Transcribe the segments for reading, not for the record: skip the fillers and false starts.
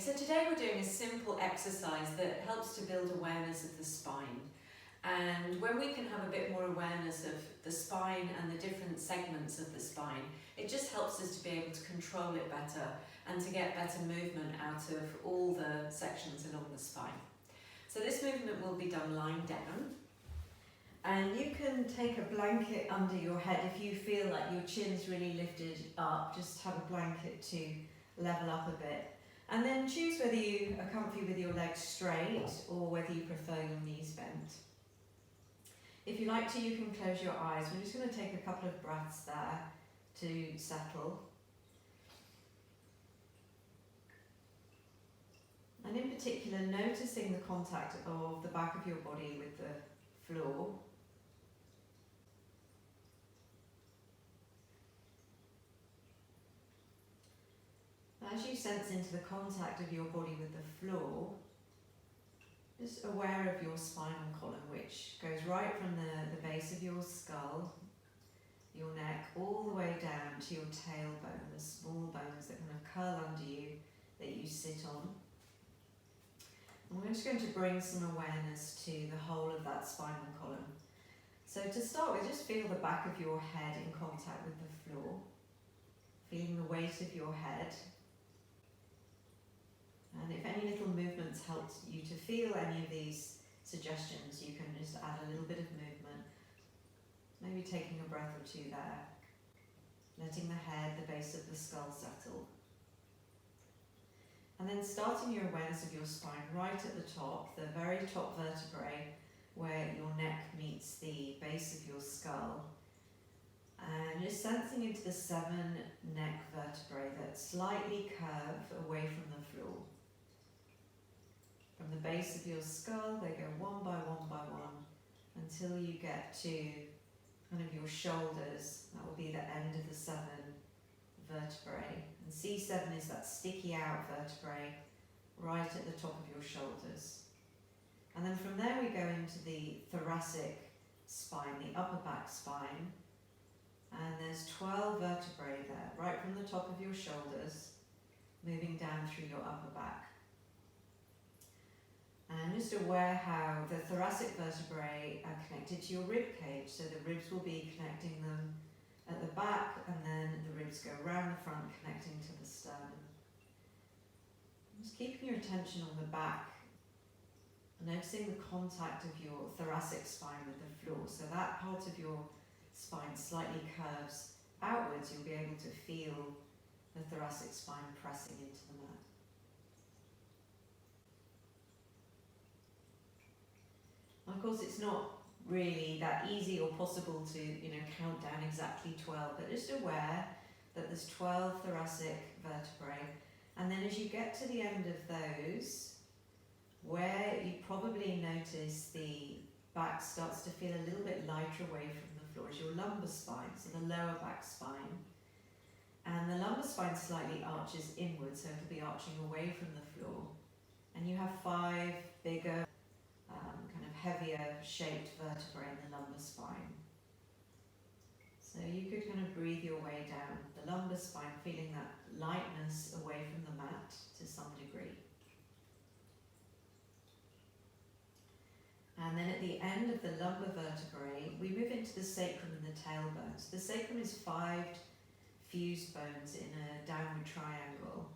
So today we're doing a simple exercise that helps to build awareness of the spine. And when we can have a bit more awareness of the spine and the different segments of the spine, it just helps us to be able to control it better and to get better movement out of all the sections along the spine. So this movement will be done lying down. And you can take a blanket under your head if you feel like your chin's really lifted up. Just have a blanket to level up a bit. And then choose whether you are comfy with your legs straight or whether you prefer your knees bent. If you like to, you can close your eyes. We're just going to take a couple of breaths there to settle. And in particular, noticing the contact of the back of your body with the floor. As you sense into the contact of your body with the floor, just aware of your spinal column, which goes right from the base of your skull, your neck, all the way down to your tailbone, the small bones that kind of curl under you that you sit on. And we're just going to bring some awareness to the whole of that spinal column. So to start with, just feel the back of your head in contact with the floor, feeling the weight of your head. And if any little movements helped you to feel any of these suggestions, you can just add a little bit of movement. Maybe taking a breath or two there. Letting the head, the base of the skull settle. And then starting your awareness of your spine right at the top, the very top vertebrae, where your neck meets the base of your skull. And just sensing into the 7 neck vertebrae that slightly curve away from the floor. From the base of your skull, they go one by one until you get to kind of your shoulders. That will be the end of the 7 vertebrae. And C7 is that sticky out vertebrae right at the top of your shoulders. And then from there we go into the thoracic spine, the upper back spine. And there's 12 vertebrae there, right from the top of your shoulders, moving down through your upper back. And just aware how the thoracic vertebrae are connected to your rib cage. So the ribs will be connecting them at the back, and then the ribs go around the front, connecting to the sternum. Just keeping your attention on the back, noticing the contact of your thoracic spine with the floor. So that part of your spine slightly curves outwards. You'll be able to feel the thoracic spine pressing into the mat. Of course, it's not really that easy or possible to, count down exactly 12, but just aware that there's 12 thoracic vertebrae. And then as you get to the end of those, where you probably notice the back starts to feel a little bit lighter away from the floor, is your lumbar spine, so the lower back spine. And the lumbar spine slightly arches inwards, so it'll be arching away from the floor. And you have 5 bigger, kind of heavier shaped vertebrae in the lumbar spine. So you could kind of breathe your way down the lumbar spine, feeling that lightness away from the mat to some degree. And then at the end of the lumbar vertebrae, we move into the sacrum and the tailbone. So the sacrum is 5 fused bones in a downward triangle.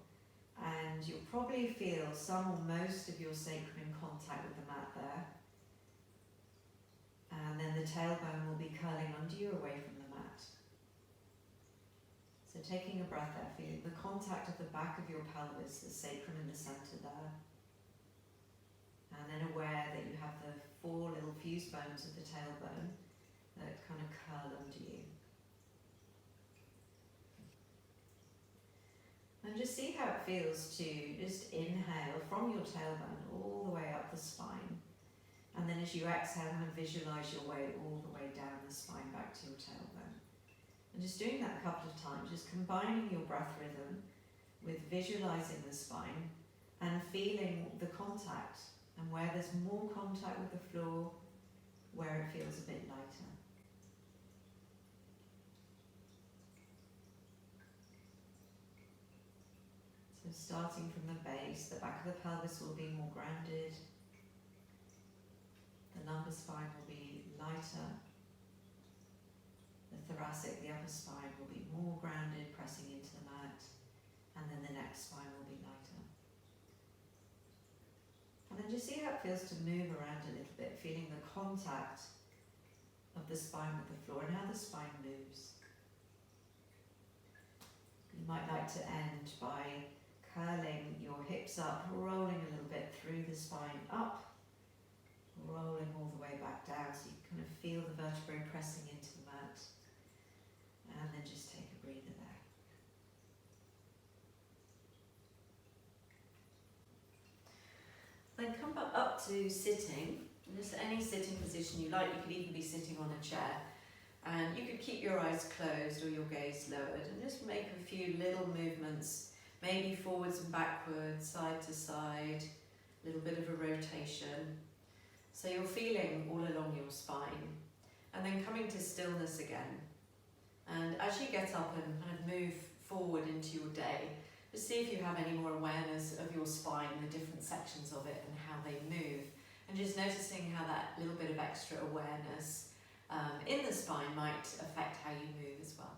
And you'll probably feel some or most of your sacrum in contact with the mat there. And then the tailbone will be curling under you away from the mat. So taking a breath there, feeling the contact of the back of your pelvis, the sacrum in the center there. And then aware that you have the 4 little fused bones of the tailbone that kind of curl under you. And just see how it feels to just inhale from your tailbone all the way up the spine. And then as you exhale, kind of visualise your way all the way down the spine back to your tailbone. And just doing that a couple of times, just combining your breath rhythm with visualising the spine and feeling the contact. And where there's more contact with the floor, where it feels a bit lighter. So starting from the base, the back of the pelvis will be more grounded. The lumbar spine will be lighter. The thoracic, the upper spine, will be more grounded, pressing into the mat. And then the neck spine will be lighter. And then just see how it feels to move around a little bit, feeling the contact of the spine with the floor and how the spine moves. You might like to end by curling your hips up, rolling a little bit through the spine up, rolling all the way back down so you kind of feel the vertebrae pressing into the mat. And then just take a breather there. Then come back up to sitting. Just any sitting position you like. You could even be sitting on a chair. And you could keep your eyes closed or your gaze lowered and just make a few little movements, maybe forwards and backwards, side to side, a little bit of a rotation. So you're feeling all along your spine. And then coming to stillness again. And as you get up and kind of move forward into your day, just see if you have any more awareness of your spine, the different sections of it and how they move. And just noticing how that little bit of extra awareness in the spine might affect how you move as well.